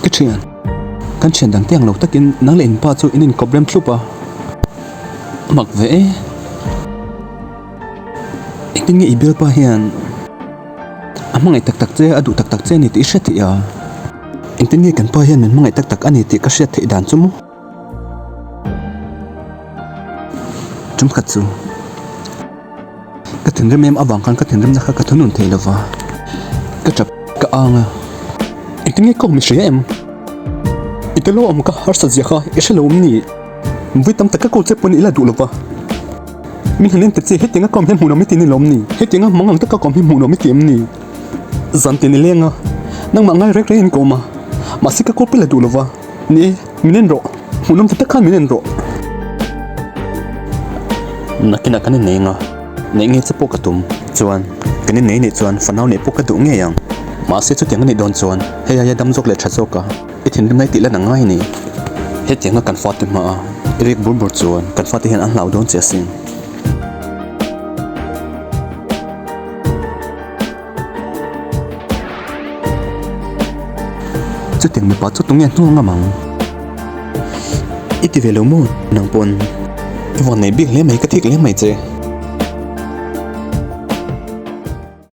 cái chuyện căn chuyện đáng tiếng lâu tất nhiên nắng lên ba cho in có brem chụp à mặc vẽ anh tin nghĩ bialpa hiền hmangaih tak tak che adu tak tak che ni ti hret ti a anh tin nghĩ kan pa hiền hmangaih tak tak ani ti ka hret thei dan chu mu chum khat chu ka thinrem em awang kan ka thinrem na kha ka thunun thei lova ka chap ka anga anh tin nghĩ ko mi hre em italo am ka har sa zia kha ishalom ni vui tam tak ka ko che pon ila du lova min hanen te che hetinga kom hen hunom ti ni lom ni hetinga mangang ta ka kom hi hunom ti em ni zan ti ni lenga nang mangai rek rein ko ma sika ko pila du lova ni minen ro hunom ta khan minen ro nakina kan nei nga nei nge che pokatum chuan kan nei nei chuan fanau nei pokadu nge yang ma se chu tiang ni don chuan heya ya dam jok le tha choka ithin rim nai ti la na ngai ni hetinga kan fatima irek burbur chuan kan fati hen an lau don che sing chu ting mi pa chu tung yan nu nga mang iti velo mo nang pon iwan nei bik le mai ka thik le mai che